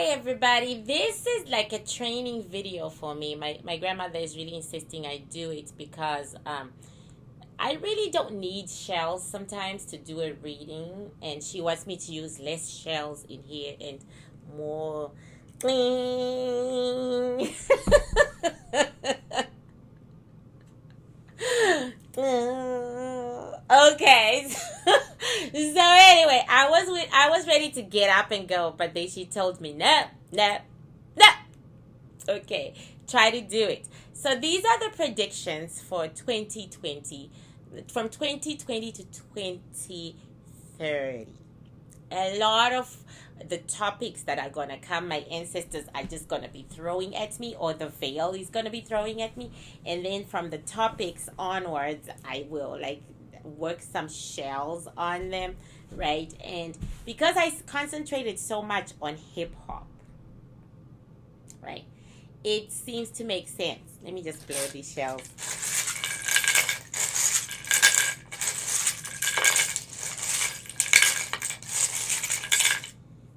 Hi everybody, this is like a training video for me. My grandmother is really insisting I do it because I really don't need shells sometimes to do a reading, and she wants me to use less shells in here and more clean. Okay. So anyway, I was ready to get up and go, but then she told me no, no, no. Okay, try to do it. So these are the predictions for 2020, from 2020 to 2030. A lot of the topics that are gonna come, my ancestors are just gonna be throwing at me, or the veil is gonna be throwing at me, and then from the topics onwards, I will like work some shells on them, right? And because I concentrated so much on hip hop, right, it seems to make sense. Let me just blow these shells.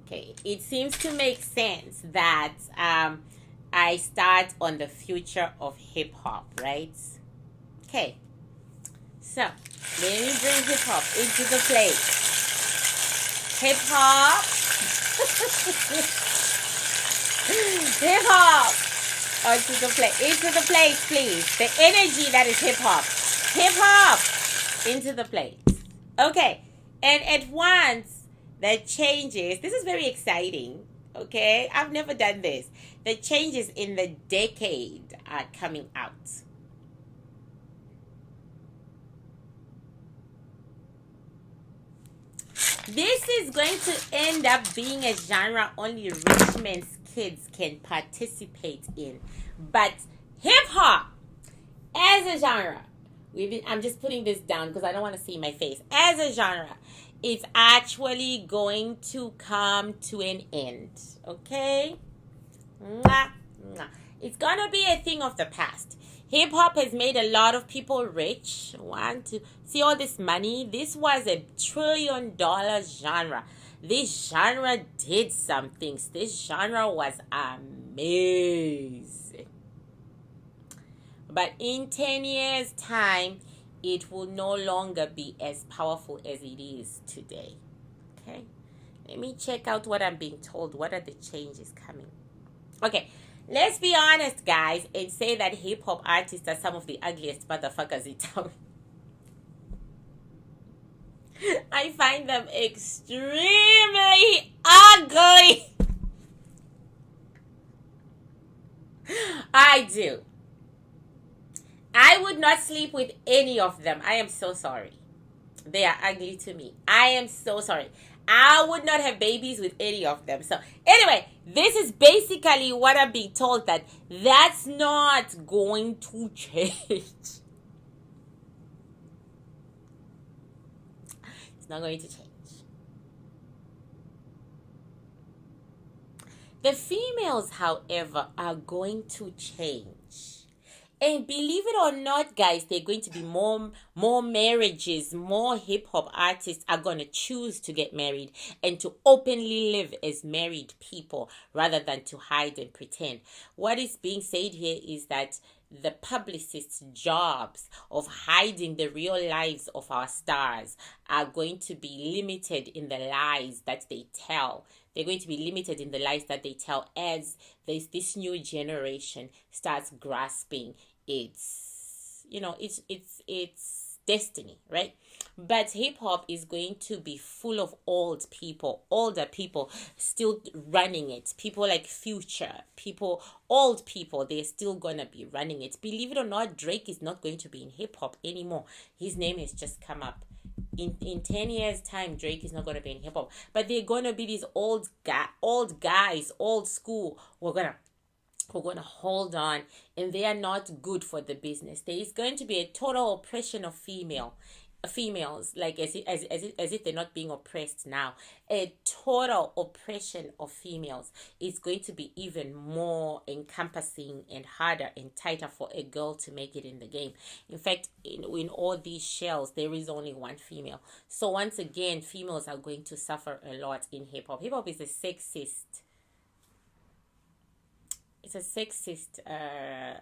Okay, it seems to make sense that I start on the future of hip hop, right? Okay, so let me bring hip hop into the plate. Hip hop, hip hop, onto the plate, into the plate, please. The energy that is hip hop, into the plate. Okay, and at once that changes. This is very exciting. Okay, I've never done this. The changes in the decade are coming out. This is going to end up being a genre only rich men's kids can participate in. But hip hop as a genre, I'm just putting this down because I don't want to see my face. As a genre, it's actually going to come to an end. Okay? Mwah, mwah. It's gonna be a thing of the past. Hip hop has made a lot of people rich. See all this money? This was a $1 trillion genre. This genre did some things. This genre was amazing. But in 10 years' time, it will no longer be as powerful as it is today. Okay? Let me check out what I'm being told. What are the changes coming? Okay, let's be honest, guys, and say that hip-hop artists are some of the ugliest motherfuckers in town. I find them extremely ugly. I do. I would not sleep with any of them. I am so sorry. They are ugly to me. I am so sorry. I would not have babies with any of them. So anyway, this is basically what I'm being told, that that's not going to change. It's not going to change. The females, however, are going to change. And believe it or not, guys, there are going to be more marriages. More hip-hop artists are going to choose to get married and to openly live as married people rather than to hide and pretend. What is being said here is that the publicists' jobs of hiding the real lives of our stars are going to be limited in the lies that they tell. They're going to be limited in the lies that they tell as this new generation starts grasping its destiny, right? But hip hop is going to be full of older people still running it. People like Future, old people, they're still gonna be running it. Believe it or not, Drake is not going to be in hip hop anymore. His name has just come up. In 10 years' time, Drake is not going to be in hip hop, but they're going to be these old guys, old school. We're gonna hold on, and they are not good for the business. There is going to be a total oppression of females, like as if they're not being oppressed now. A total oppression of females is going to be even more encompassing and harder and tighter for a girl to make it in the game. In fact, in all these shells, there is only one female. So once again, females are going to suffer a lot in hip hop. Hip hop is a sexist It's a sexist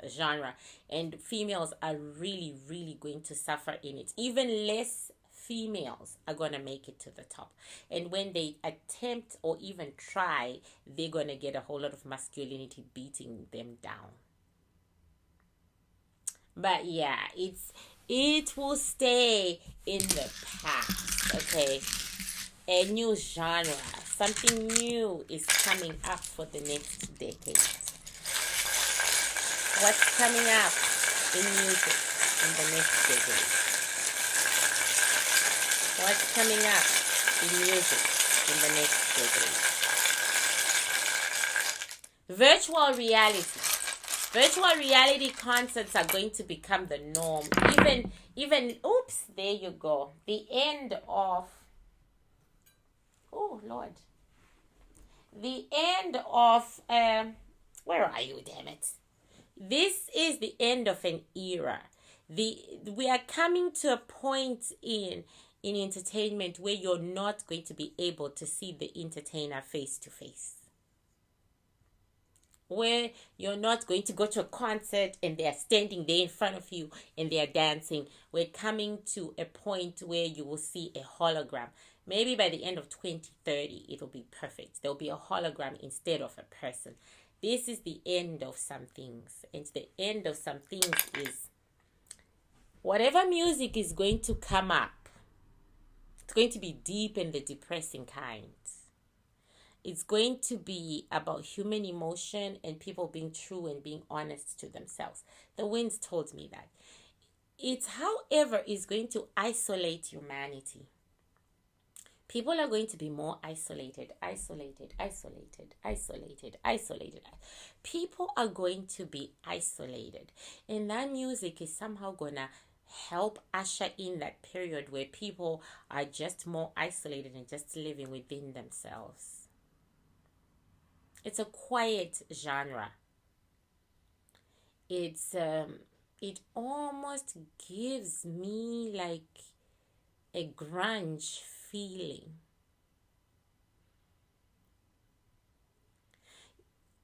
genre, and females are really, really going to suffer in it. Even less females are going to make it to the top. And when they attempt or even try, they're going to get a whole lot of masculinity beating them down. But yeah, it will stay in the past, okay? A new genre, something new is coming up for the next decade. What's coming up in music in the next decade? What's coming up in music in the next decade? Virtual reality. Virtual reality concerts are going to become the norm. Even oops, there you go. The end of, oh Lord. The end of where are you, damn it? This is the end of an era. We are coming to a point in entertainment where you're not going to be able to see the entertainer face to face. Where you're not going to go to a concert and they're standing there in front of you and they're dancing. We're coming to a point where you will see a hologram. Maybe by the end of 2030, it'll be perfect. There'll be a hologram instead of a person. This is the end of some things. And the end of some things is whatever music is going to come up, it's going to be deep and the depressing kind. It's going to be about human emotion and people being true and being honest to themselves. The winds told me that. It, however, is going to isolate humanity. People are going to be more isolated. People are going to be isolated. And that music is somehow going to help usher in that period where people are just more isolated and just living within themselves. It's a quiet genre. It almost gives me like a grunge feeling.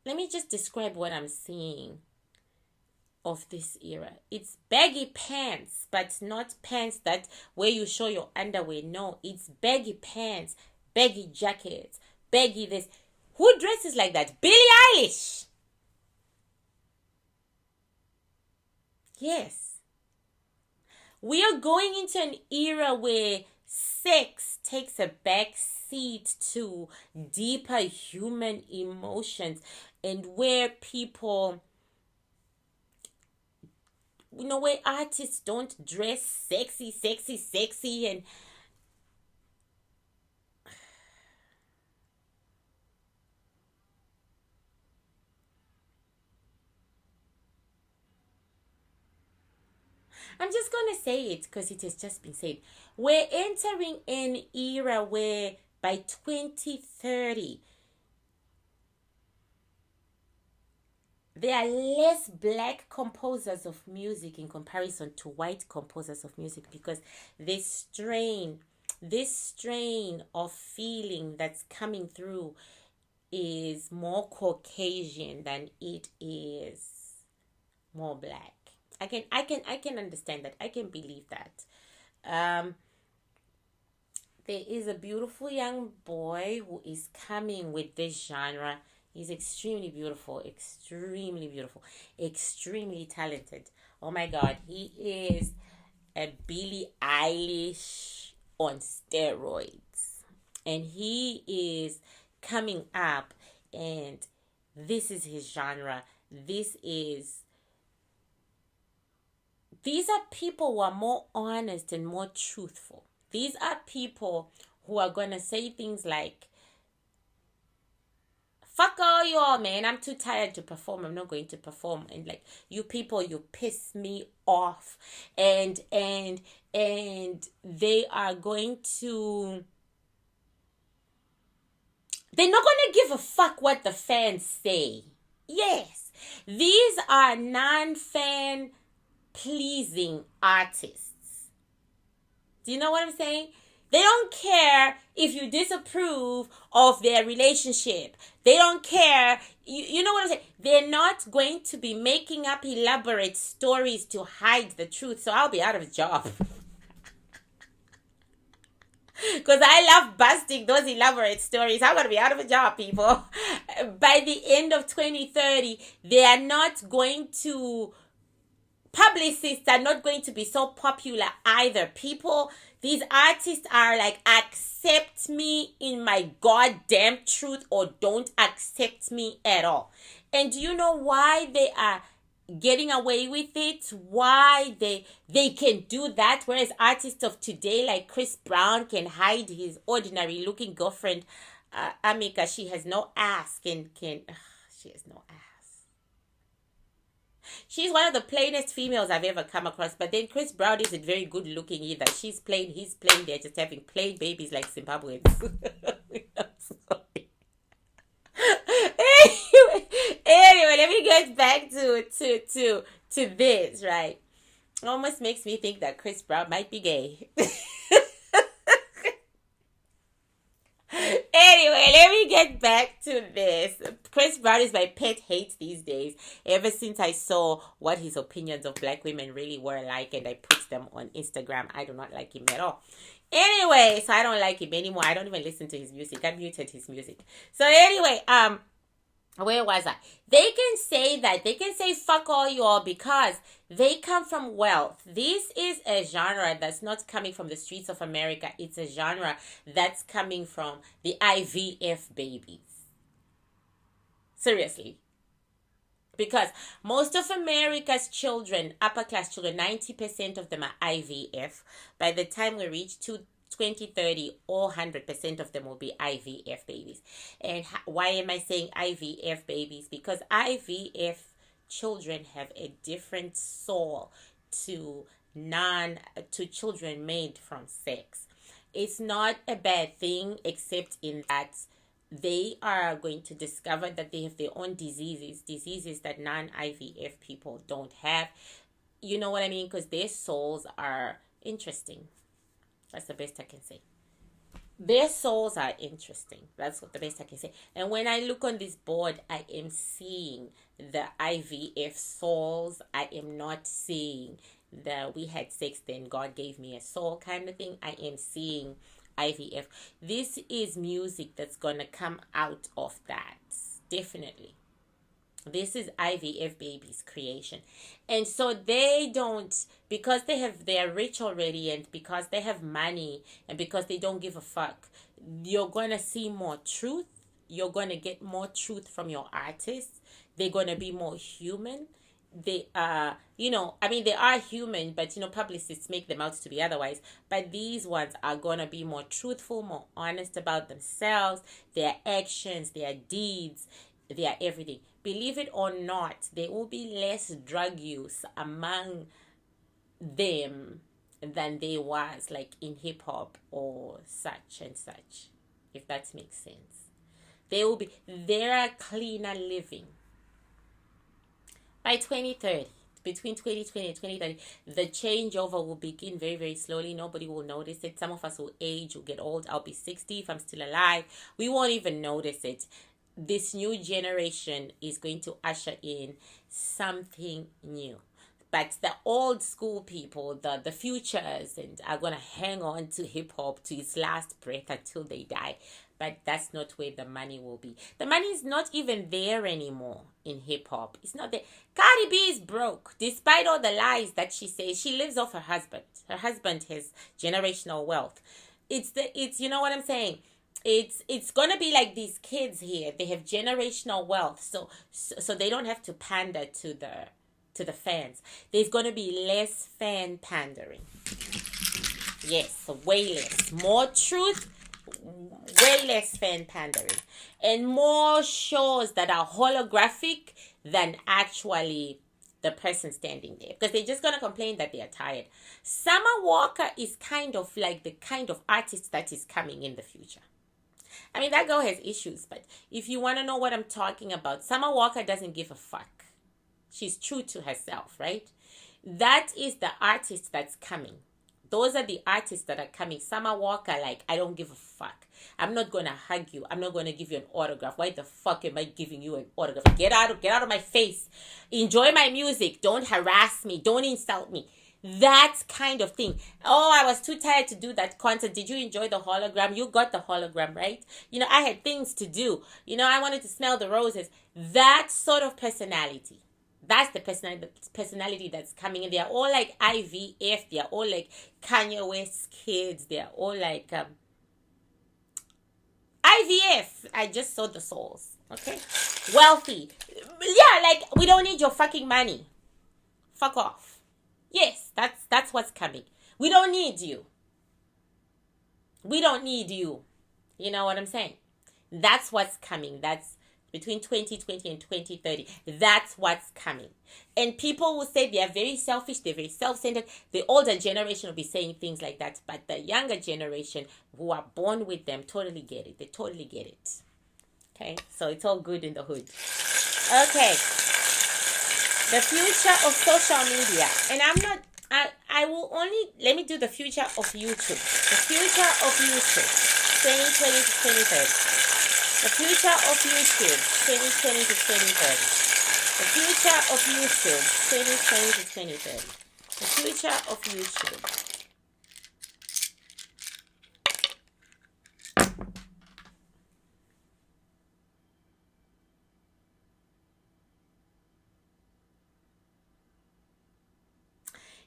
Let me just describe what I'm seeing of this era. It's baggy pants, but not pants that where you show your underwear. No, it's baggy pants, baggy jackets, baggy this. Who dresses like that? Billie Eilish. Yes. We are going into an era where sex takes a back seat to deeper human emotions, and where people, where artists don't dress sexy and I'm just going to say it because it has just been said. We're entering an era where by 2030, there are less black composers of music in comparison to white composers of music, because this strain of feeling that's coming through is more Caucasian than it is more black. I can understand that. I can believe that. There is a beautiful young boy who is coming with this genre. He's extremely beautiful, extremely talented. Oh my God, he is a Billie Eilish on steroids. And he is coming up, and this is his genre. These are people who are more honest and more truthful. These are people who are going to say things like, fuck all y'all, man. I'm too tired to perform. I'm not going to perform. And like, you people, you piss me off. And they are going to... They're not going to give a fuck what the fans say. Yes. These are non-fan pleasing artists. Do you know what I'm saying? They don't care if you disapprove of their relationship. They don't care You know what I'm saying? They're not going to be making up elaborate stories to hide the truth. So I'll be out of a job. Because I love busting those elaborate stories. I'm going to be out of a job, people. By the end of 2030, they are not going to, publicists are not going to be so popular either. People, these artists are like, accept me in my goddamn truth or don't accept me at all. And do you know why they are getting away with it? Why they can do that, whereas artists of today like Chris Brown can hide his ordinary looking girlfriend, Amika? She has no ass. She has no ass. She's one of the plainest females I've ever come across. But then Chris Brown isn't very good looking either. She's plain, he's plain. They're just having plain babies like Zimbabweans. I'm sorry. Anyway, let me get back to this, right? It almost makes me think that Chris Brown might be gay. Anyway, let me get back to this. Chris Brown is my pet hate these days. Ever since I saw what his opinions of black women really were like, and I put them on Instagram, I do not like him at all. Anyway, so I don't like him anymore. I don't even listen to his music. I muted his music. So anyway, where was I? They can say that. They can say fuck all you all because they come from wealth. This is a genre that's not coming from the streets of America. It's a genre that's coming from the IVF babies. Seriously. Because most of America's children, upper class children, 90% of them are IVF. By the time we reach 2030, all 100% of them will be IVF babies. And why am I saying IVF babies? Because IVF children have a different soul to children made from sex. It's not a bad thing, except in that they are going to discover that they have their own diseases that non-IVF people don't have. You know what I mean? Because their souls are interesting. That's the best I can say. Their souls are interesting. That's what the best I can say. And when I look on this board, I am seeing the IVF souls. I am not seeing the we had sex, then God gave me a soul kind of thing. I am seeing IVF. This is music that's going to come out of that. Definitely. This is IVF babies' creation. And so they don't, because they're rich already, and because they have money, and because they don't give a fuck, you're going to see more truth. You're going to get more truth from your artists. They're going to be more human. They are, they are human, but, publicists make them out to be otherwise. But these ones are going to be more truthful, more honest about themselves, their actions, their deeds, their everything. Believe it or not, there will be less drug use among them than there was like in hip hop or such and such, if that makes sense. There are cleaner living. By 2030, between 2020 and 2030, the changeover will begin very, very slowly. Nobody will notice it. Some of us will age, will get old. I'll be 60 if I'm still alive. We won't even notice it. This new generation is going to usher in something new. But the old school people, the futures, and are going to hang on to hip-hop to its last breath until they die. But that's not where the money will be. The money is not even there anymore in hip-hop. It's not there. Cardi B is broke. Despite all the lies that she says, she lives off her husband. Her husband has generational wealth. It's you know what I'm saying? It's gonna be like these kids here. They have generational wealth, so they don't have to pander to the fans. There's gonna be less fan pandering. Yes, way less. More truth, way less fan pandering, and more shows that are holographic than actually the person standing there, because they're just gonna complain that they are tired. Summer Walker is kind of like the kind of artist that is coming in the future. I mean, that girl has issues, but if you want to know what I'm talking about, Summer Walker doesn't give a fuck. She's true to herself, right? That is the artist that's coming. Those are the artists that are coming. Summer Walker, like, I don't give a fuck. I'm not gonna hug you. I'm not gonna give you an autograph. Why the fuck am I giving you an autograph? Get out of my face. Enjoy my music. Don't harass me. Don't insult me. That kind of thing. Oh, I was too tired to do that concert. Did you enjoy the hologram? You got the hologram, right? I had things to do. I wanted to smell the roses. That sort of personality. That's the personality that's coming in. They are all like IVF. They are all like Kanye West kids. They are all like IVF. I just saw the souls. Okay? Wealthy. Yeah, like, we don't need your fucking money. Fuck off. Yes, that's what's coming. We don't need you. We don't need you. You know what I'm saying? That's what's coming. That's between 2020 and 2030. That's what's coming. And people will say they are very selfish, they're very self-centered. The older generation will be saying things like that. But the younger generation who are born with them totally get it. They totally get it. Okay? So it's all good in the hood. Okay. The future of social media. And I will only, let me do the future of YouTube. The future of YouTube, 2020 to 2030. The future of YouTube, 2020 to 2030. The future of YouTube, 2020 to 2030. The future of YouTube.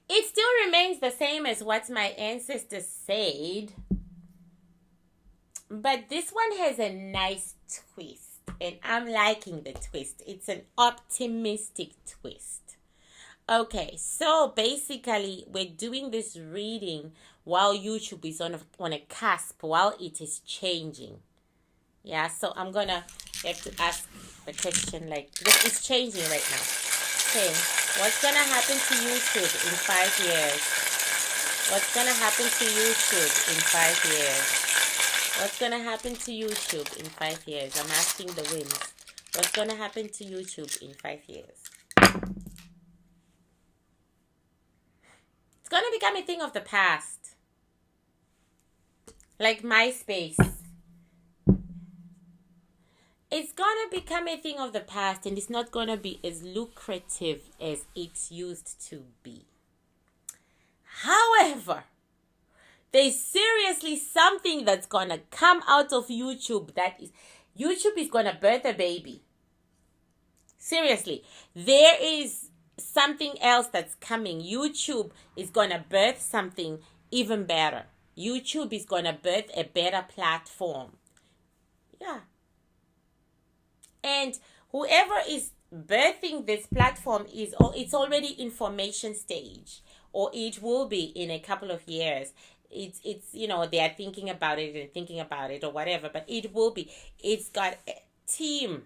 It still remains the same as what my ancestors said. But this one has a nice twist. And I'm liking the twist. It's an optimistic twist. Okay, so basically we're doing this reading while YouTube is on a cusp, while it is changing. Yeah, so I'm going to have to ask the question like, it's changing right now. Okay, what's going to happen to YouTube in 5 years? What's going to happen to YouTube in 5 years? What's going to happen to YouTube in 5 years? I'm asking the winds. What's going to happen to YouTube in 5 years? It's going to become a thing of the past. Like MySpace. It's going to become a thing of the past, and it's not going to be as lucrative as it used to be. However, there's seriously something that's going to come out of YouTube YouTube is going to birth a baby. Seriously, there is something else that's coming. YouTube is going to birth something even better. YouTube is going to birth a better platform. Yeah. And whoever is birthing this platform it's already information stage, or it will be in a couple of years. It's they are thinking about it or whatever, but it will be. It's got a team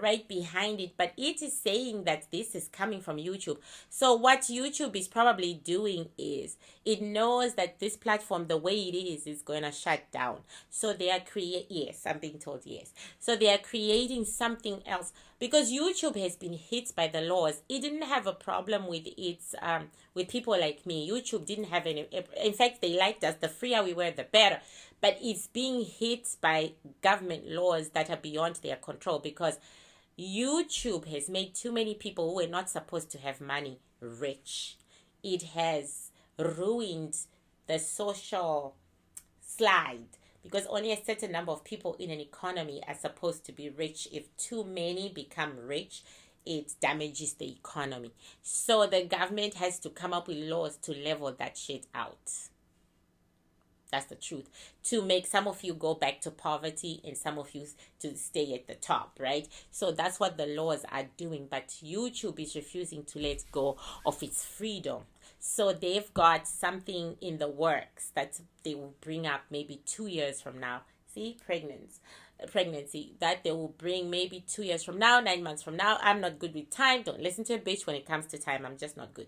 right behind it, but it is saying that this is coming from YouTube. So what YouTube is probably doing is it knows that this platform, the way it is going to shut down. So they are I'm being told yes. So they are creating something else, because YouTube has been hit by the laws. It didn't have a problem with its with people like me. YouTube didn't have any. In fact, they liked us. The freer we were, the better. But it's being hit by government laws that are beyond their control, because YouTube has made too many people who were not supposed to have money rich. It has ruined the social slide, because only a certain number of people in an economy are supposed to be rich. If too many become rich, it damages the economy. So the government has to come up with laws to level that shit out. That's the truth. To make some of you go back to poverty and some of you to stay at the top, right? So that's what the laws are doing. But YouTube is refusing to let go of its freedom. So they've got something in the works that they will bring up maybe 2 years from now. See, pregnancy that they will bring maybe 2 years from now, 9 months from now. I'm not good with time. Don't listen to a bitch when it comes to time. I'm just not good.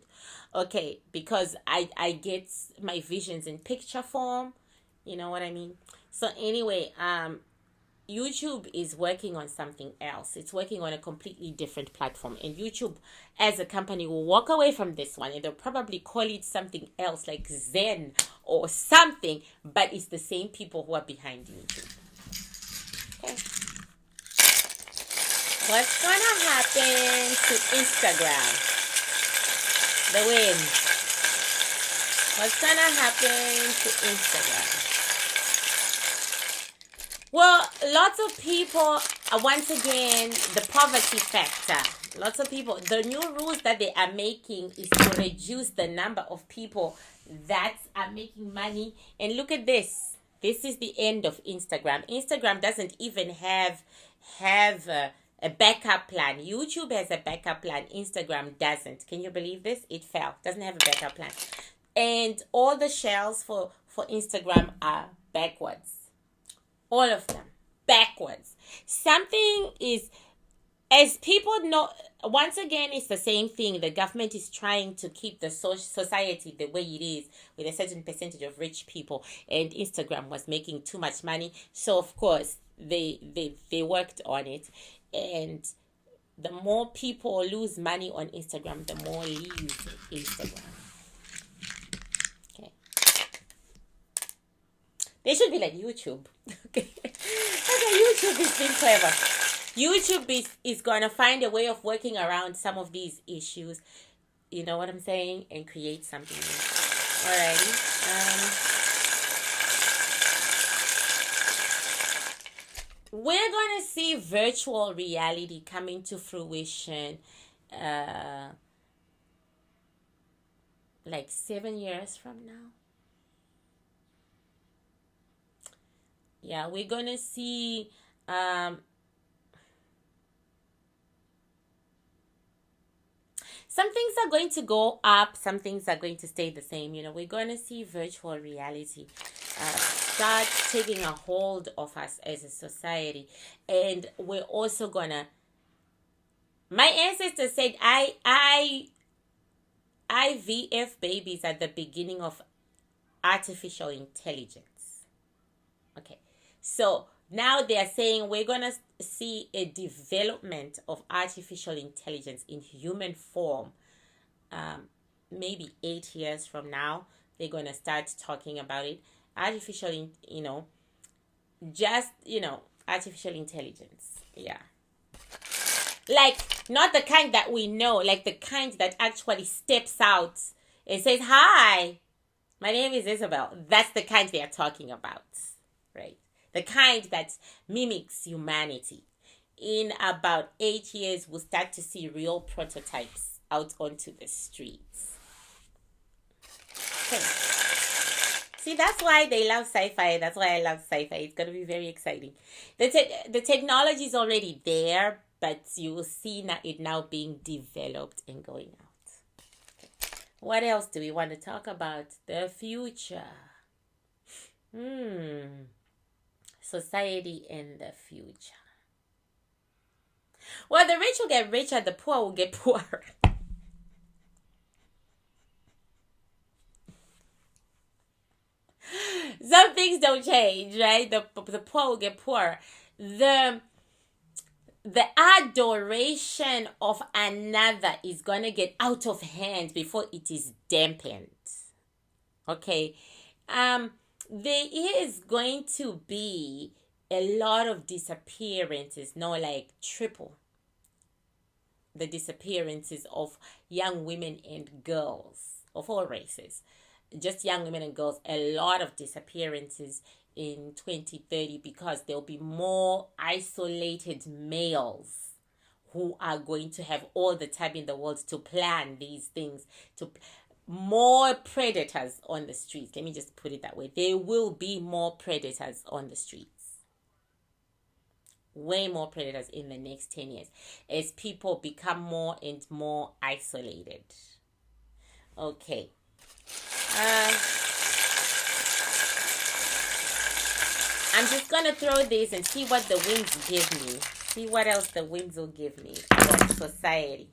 Okay, because I get my visions in picture form. You know what I mean? So anyway, YouTube is working on something else. It's working on a completely different platform. And YouTube, as a company, will walk away from this one. And they'll probably call it something else, like Zen or something. But it's the same people who are behind YouTube. Okay. What's going to happen to Instagram? The wind. What's going to happen to Instagram? Well, lots of people, once again, the poverty factor. Lots of people, the new rules that they are making is to reduce the number of people that are making money. And look at this. This is the end of Instagram. Instagram doesn't even have a backup plan. YouTube has a backup plan. Instagram doesn't. Can you believe this? It fell. Doesn't have a backup plan. And all the shells for Instagram are backwards. All of them backwards. Something is, as people know, once again, it's the same thing. The government is trying to keep the society the way it is, with a certain percentage of rich people, and Instagram was making too much money. So of course they worked on it, and the more people lose money on Instagram, the more leave Instagram. They should be like YouTube. Okay, YouTube is being clever. YouTube is going to find a way of working around some of these issues. You know what I'm saying? And create something new. Alrighty. We're going to see virtual reality coming to fruition like 7 years from now. Yeah, we're going to see some things are going to go up, some things are going to stay the same. You know, we're going to see virtual reality start taking a hold of us as a society. And we're also going to, my ancestors said IVF babies are the beginning of artificial intelligence. Okay. So now they are saying we're going to see a development of artificial intelligence in human form. Maybe 8 years from now, they're going to start talking about it. Artificial, artificial intelligence. Yeah. Like, not the kind that we know, like the kind that actually steps out and says, "Hi, my name is Isobel." That's the kind they are talking about, right? The kind that mimics humanity. In about 8 years, we'll start to see real prototypes out onto the streets. Okay. See, that's why they love sci-fi. That's why I love sci-fi. It's going to be very exciting. The technology is already there, but you will see it now being developed and going out. Okay. What else do we want to talk about? The future. Society in the future. Well, the rich will get richer, the poor will get poorer. Some things don't change, right? The poor will get poorer. The adoration of another is going to get out of hand before it is dampened. Okay. There is going to be a lot of disappearances, like triple the disappearances of young women and girls of all races. Just young women and girls, a lot of disappearances in 2030 because there'll be more isolated males who are going to have all the time in the world to plan these things, more predators on the streets. Let me just put it that way. There will be more predators on the streets. Way more predators in the next 10 years as people become more and more isolated. Okay. I'm just going to throw this and see what the winds give me. See what else the winds will give me about society.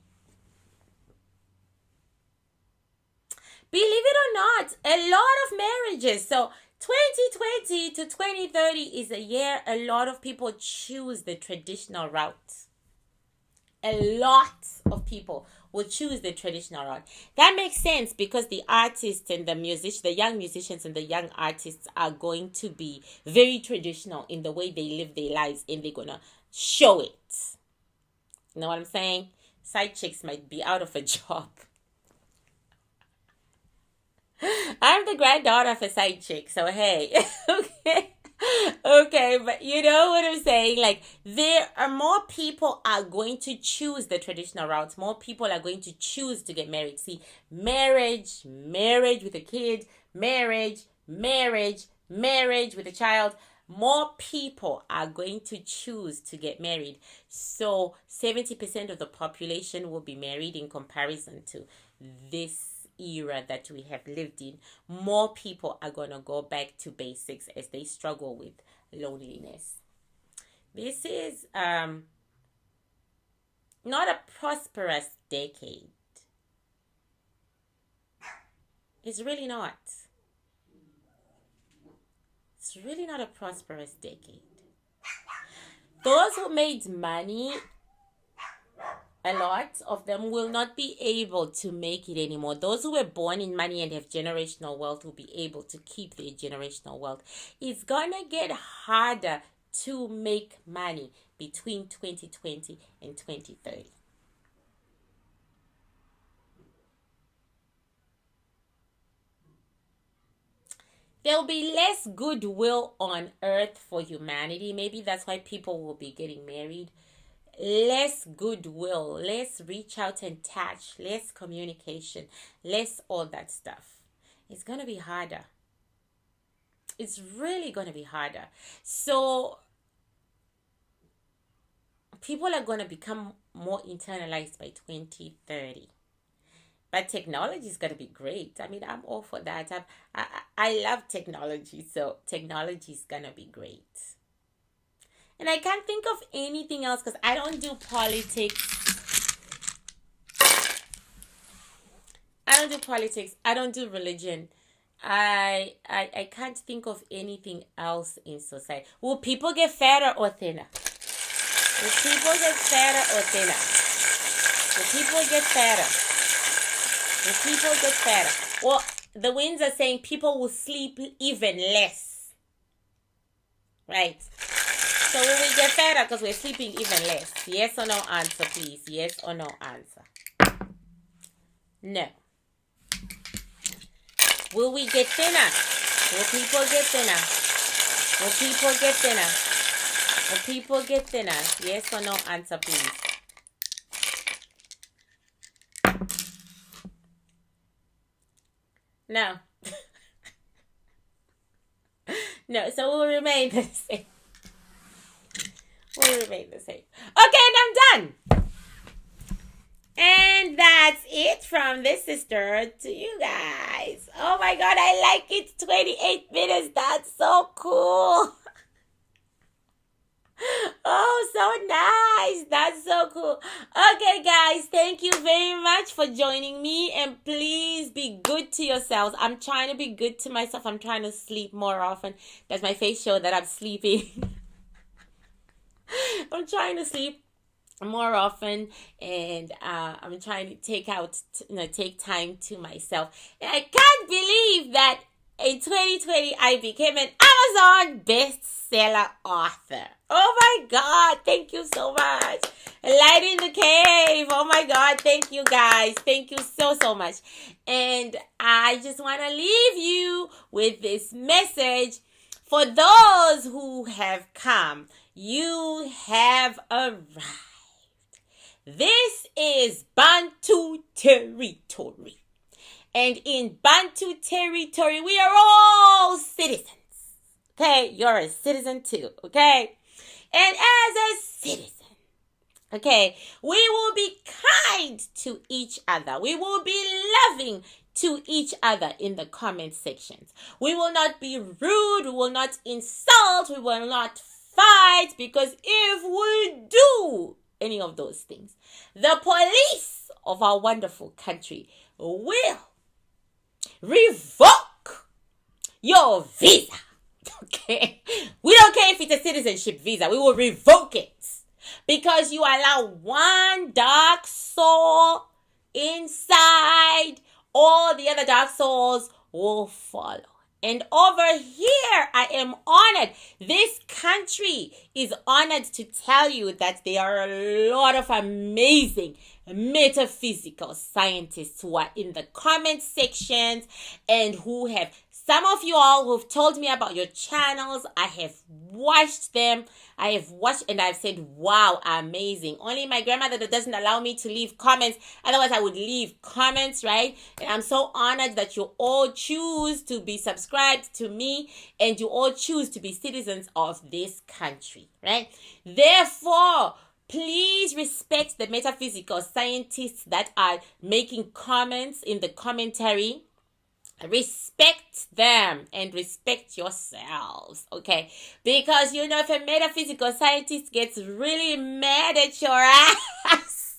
Believe it or not, a lot of marriages. So 2020 to 2030 is a year a lot of people choose the traditional route. A lot of people will choose the traditional route. That makes sense because the artists and the young musicians and the young artists are going to be very traditional in the way they live their lives, and they're gonna show it. You know what I'm saying? Side chicks might be out of a job. I'm the granddaughter of a side chick, so hey. Okay. Okay, but you know what I'm saying? Like, there are more people are going to choose the traditional routes. More people are going to choose to get married. See, marriage with a kid, marriage with a child. More people are going to choose to get married. So 70% of the population will be married in comparison to this era that we have lived in. More people are going to go back to basics as they struggle with loneliness. This is not a prosperous decade. It's really not. It's really not a prosperous decade. Those who made money, a lot of them will not be able to make it anymore. Those who were born in money and have generational wealth will be able to keep their generational wealth. It's gonna get harder to make money between 2020 and 2030. There'll be less goodwill on earth for humanity. Maybe that's why people will be getting married. Less goodwill, less reach out and touch, less communication, less all that stuff. It's going to be harder. It's really going to be harder. So people are going to become more internalized by 2030. But technology is going to be great. I mean, I'm all for that. I love technology, so technology is going to be great. And I can't think of anything else because I don't do politics. I don't do religion. I can't think of anything else in society. Will people get fatter or thinner? Will people get fatter or thinner? Will people get fatter? Will people get fatter? Well, the winds are saying people will sleep even less. Right? So will we get fatter because we're sleeping even less? Yes or no answer, please. Yes or no answer. No. Will we get thinner? Will people get thinner? Will people get thinner? Will people get thinner? Yes or no answer, please. No. No, so we'll remain the same. We'll remain the same. Okay, and I'm done. And that's it from this sister to you guys. Oh my God, I like it. 28 minutes. That's so cool. Oh, so nice. That's so cool. Okay, guys, thank you very much for joining me. And please be good to yourselves. I'm trying to be good to myself. I'm trying to sleep more often. Does my face show that I'm sleeping? I'm trying to sleep more often, and I'm trying to take time to myself. And I can't believe that in 2020 I became an Amazon bestseller author. Oh my God, thank you so much. Light in the cave. Oh my God, thank you guys. Thank you so much. And I just want to leave you with this message. For those who have come, you have arrived. This is Bantu territory. And in Bantu territory, we are all citizens. Okay? You're a citizen too. Okay? And as a citizen, okay, we will be kind to each other. We will be loving to each other in the comment sections. We will not be rude. We will not insult. We will not fight, because if we do any of those things, the police of our wonderful country will revoke your visa. Okay? We don't care if it's a citizenship visa. We will revoke it. Because you allow one dark soul inside, all the other dark souls will follow. And over here, I am honored. This country is honored to tell you that there are a lot of amazing metaphysical scientists who are in the comment sections and who have, some of you all who've told me about your channels, I have watched them. I have watched and I've said, wow, amazing. Only my grandmother that doesn't allow me to leave comments. Otherwise, I would leave comments, right? And I'm so honored that you all choose to be subscribed to me and you all choose to be citizens of this country, right? Therefore, please respect the metaphysical scientists that are making comments in the commentary. Respect them and respect yourselves, okay? Because, you know, if a metaphysical scientist gets really mad at your ass,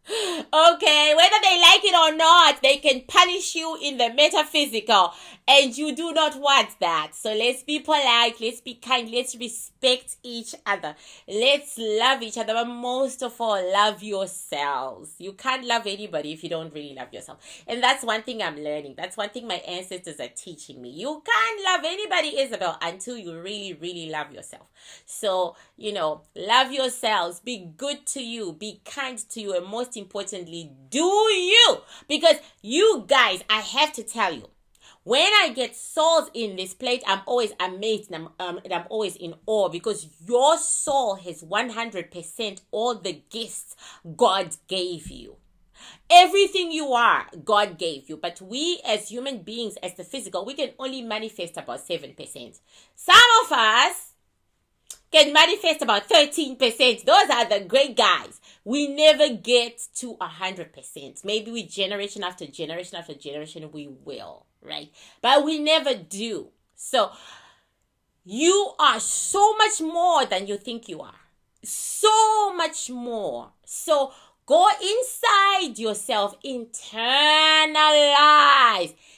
okay, whether they like it or not, they can punish you in the metaphysical, and you do not want that. So let's be polite, let's be kind, let's respect each other, let's love each other, but most of all, love yourselves. You can't love anybody if you don't really love yourself. And that's one thing I'm learning. That's one thing my ancestors are teaching me. You can't love anybody, Isobel, until you really, really love yourself. So, you know, love yourselves, be good to you, be kind to you, and most importantly, do you. Because you guys, I have to tell you, when I get souls in this plate, I'm always amazed and I'm always in awe, because your soul has 100% all the gifts God gave you. Everything you are, God gave you. But we as human beings, as the physical, we can only manifest about 7%. Some of us can manifest about 13%. Those are the great guys. We never get to 100%. Maybe we generation after generation after generation, we will, right? But we never do. So you are so much more than you think you are. So much more. So go inside yourself, internalize.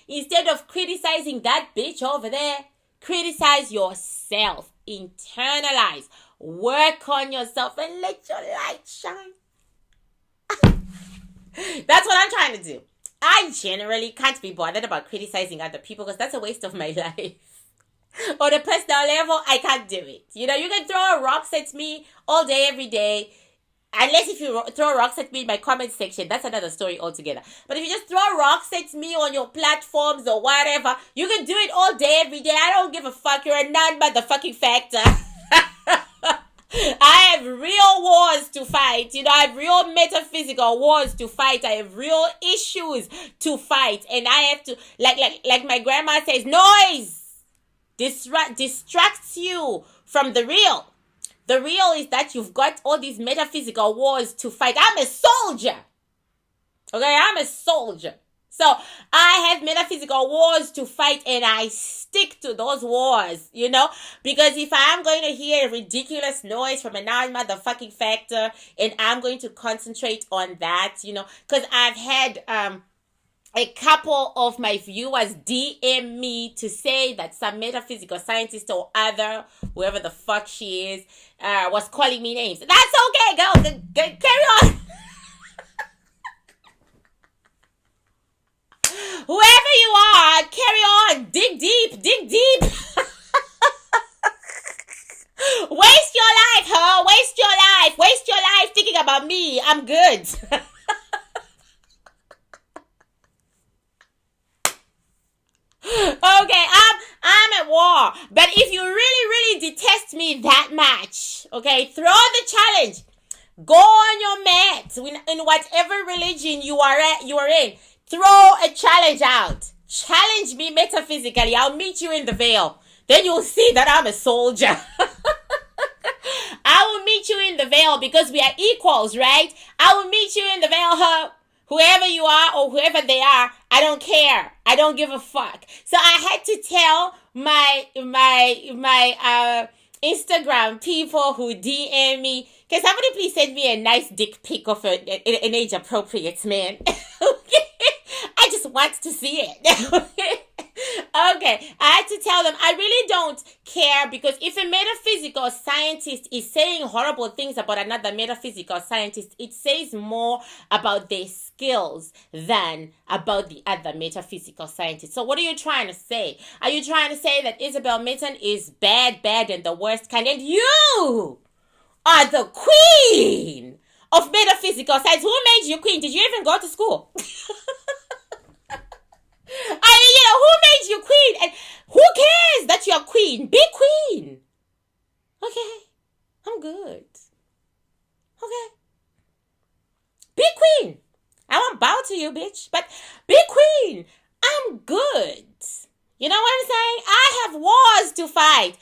Instead of criticizing that bitch over there, criticize yourself, internalize, work on yourself, and let your light shine. That's what I'm trying to do. I generally can't be bothered about criticizing other people because that's a waste of my life. On a personal level, I can't do it. You know, you can throw rocks at me all day, every day. Unless if you throw rocks at me in my comment section, that's another story altogether. But if you just throw rocks at me on your platforms or whatever, you can do it all day, every day. I don't give a fuck. You're a non-motherfucking factor. I have real wars to fight. You know, I have real metaphysical wars to fight. I have real issues to fight. And I have to, like my grandma says, noise distracts you from the real. The real is that you've got all these metaphysical wars to fight. I'm a soldier. Okay, I'm a soldier. So I have metaphysical wars to fight and I stick to those wars, you know, because if I'm going to hear a ridiculous noise from a non-motherfucking factor and I'm going to concentrate on that, you know, because I've had a couple of my viewers DM me to say that some metaphysical scientist or other, whoever the fuck she is, was calling me names. That's okay, girl. Carry on. Whoever you are, carry on. Dig deep. Dig deep. Waste your life, huh? Waste your life. Waste your life thinking about me. I'm good. Okay, I'm at war. But if you really detest me that much, okay, throw the challenge. Go on your mat in whatever religion you are in. Throw a challenge out. Challenge me metaphysically. I'll meet you in the veil. Then you'll see that I'm a soldier. I will meet you in the veil because we are equals, right? I will meet you in the veil, huh? Whoever you are or whoever they are, I don't care. I don't give a fuck. So I had to tell my Instagram people who DM me, can somebody please send me a nice dick pic of an age-appropriate man? want to see it. Okay, I had to tell them I really don't care, because if a metaphysical scientist is saying horrible things about another metaphysical scientist, it says more about their skills than about the other metaphysical scientist. So what are you trying to say? Are you trying to say that Isobel Mitton is bad, and the worst kind, and you are the queen of metaphysical science? Who made you queen? Did you even go to school? Who made you queen? And who cares that you're queen? Be queen. Okay? I'm good. Okay? Be queen. I won't bow to you, bitch. But be queen. I'm good. You know what I'm saying? I have wars to fight.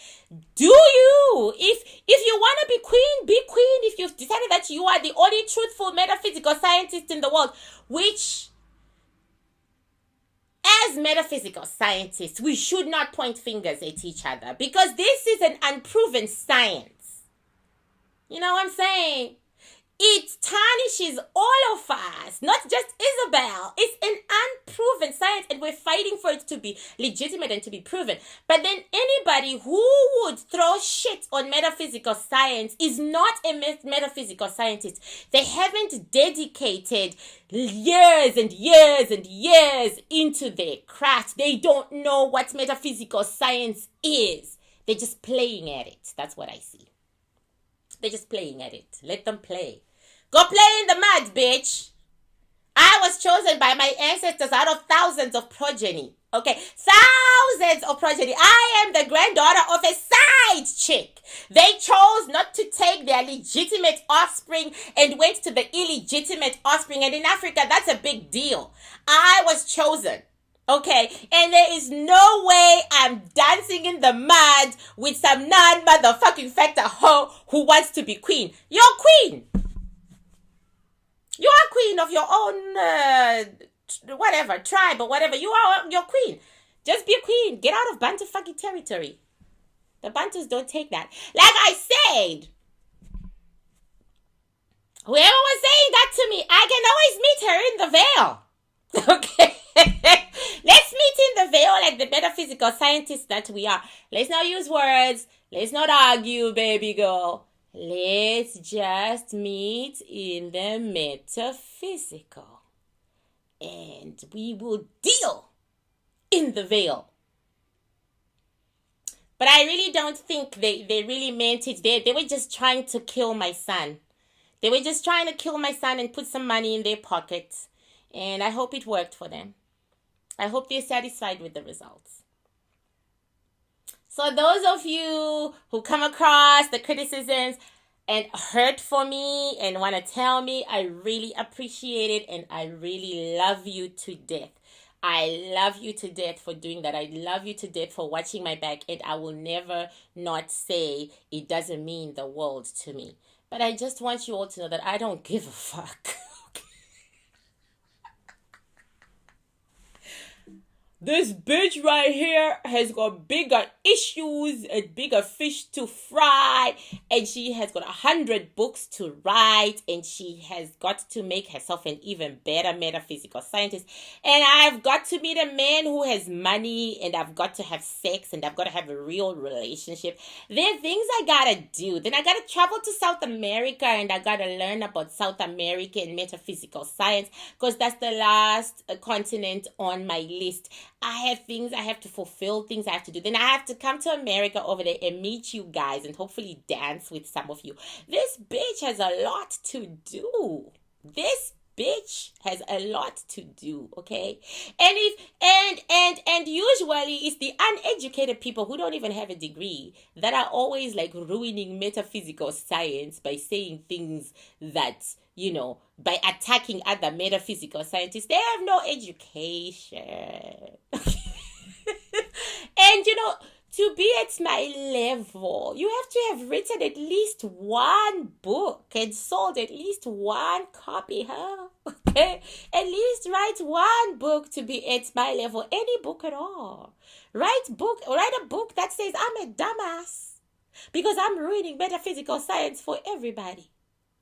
Do you? If you want to be queen, be queen. If you've decided that you are the only truthful metaphysical scientist in the world, which, as metaphysical scientists, we should not point fingers at each other, because this is an unproven science. You know what I'm saying? It tarnishes all of us, not just Isobel. It's an unproven science, and we're fighting for it to be legitimate and to be proven. But then anybody who would throw shit on metaphysical science is not a metaphysical scientist. They haven't dedicated years and years and years into their craft. They don't know what metaphysical science is. They're just playing at it. That's what I see. They're just playing at it. Let them play. Go play in the mud, bitch. I was chosen by my ancestors out of thousands of progeny. Okay, thousands of progeny. I am the granddaughter of a side chick. They chose not to take their legitimate offspring and went to the illegitimate offspring. And in Africa, that's a big deal. I was chosen. Okay, and there is no way I'm dancing in the mud with some non-motherfucking factor hoe who wants to be queen. You're queen. You are queen of your own, whatever, tribe or whatever. You're queen. Just be a queen. Get out of Bantu fucking territory. The Bantus don't take that. Like I said, whoever was saying that to me, I can always meet her in the veil. Okay? Let's meet in the veil like the metaphysical scientists that we are. Let's not use words. Let's not argue, baby girl. Let's just meet in the metaphysical. And we will deal in the veil. But I really don't think they really meant it. They were just trying to kill my son. They were just trying to kill my son and put some money in their pockets. And I hope it worked for them. I hope they're satisfied with the results. So those of you who come across the criticisms and hurt for me and want to tell me, I really appreciate it, and I really love you to death. I love you to death for doing that. I love you to death for watching my back, and I will never not say it doesn't mean the world to me. But I just want you all to know that I don't give a fuck. This bitch right here has got bigger issues and bigger fish to fry, and she has got 100 books to write, and she has got to make herself an even better metaphysical scientist. And I've got to meet a man who has money, and I've got to have sex, and I've got to have a real relationship. There are things I gotta do. Then I gotta travel to South America, and I gotta learn about South American metaphysical science, because that's the last continent on my list. I have things I have to fulfill, things I have to do. Then I have to come to America over there and meet you guys and hopefully dance with some of you. This bitch has a lot to do. This bitch has a lot to do, okay? And usually it's the uneducated people who don't even have a degree that are always like ruining metaphysical science by saying things that, you know, by attacking other metaphysical scientists. They have no education. And, you know, to be at my level, you have to have written at least one book and sold at least one copy, huh? Okay? At least write one book to be at my level. Any book at all. Write a book that says I'm a dumbass because I'm ruining metaphysical science for everybody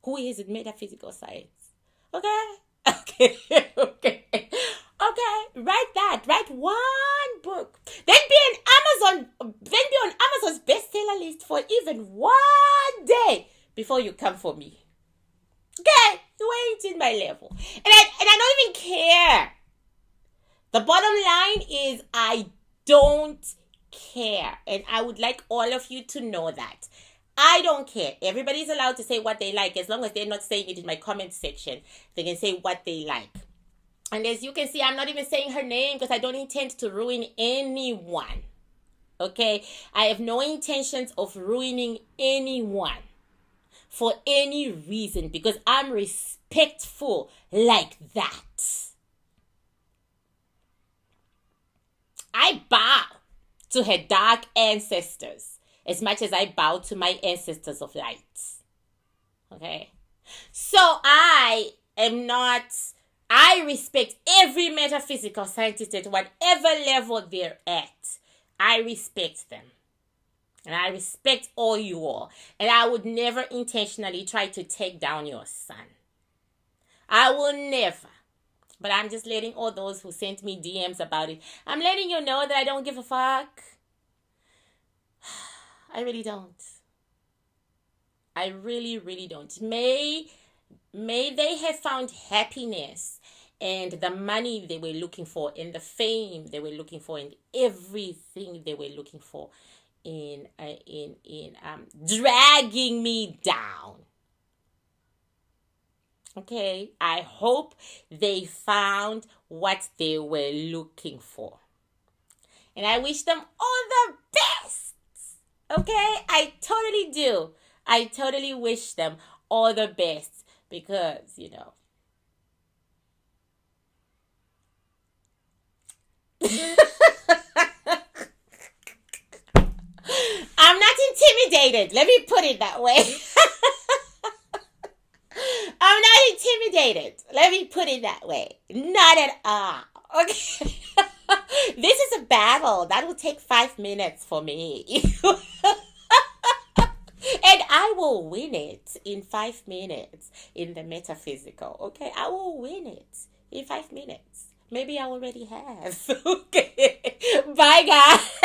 who is in metaphysical science. Okay? Okay. Okay, write that. Write one book. Then be on Amazon's bestseller list for even one day before you come for me. Okay, you ain't in my level. And I don't even care. The bottom line is I don't care. And I would like all of you to know that. I don't care. Everybody's allowed to say what they like. As long as they're not saying it in my comment section, they can say what they like. And as you can see, I'm not even saying her name because I don't intend to ruin anyone. Okay? I have no intentions of ruining anyone for any reason because I'm respectful like that. I bow to her dark ancestors as much as I bow to my ancestors of light. Okay? So I respect every metaphysical scientist at whatever level they're at. I respect them. And I respect all you all. And I would never intentionally try to take down your son. I will never. But I'm just letting all those who sent me DMs about it, I'm letting you know that I don't give a fuck. I really don't. I really, really don't. May they have found happiness and the money they were looking for and the fame they were looking for and everything they were looking for in dragging me down. Okay, I hope they found what they were looking for. And I wish them all the best. Okay, I totally do. I totally wish them all the best because, you know, I'm not intimidated. Let me put it that way. I'm not intimidated. Let me put it that way. Not at all. Okay. This is a battle. That will take 5 minutes for me. And I will win it in 5 minutes in the metaphysical. Okay. I will win it in 5 minutes. Maybe I already have. Okay. Bye, guys.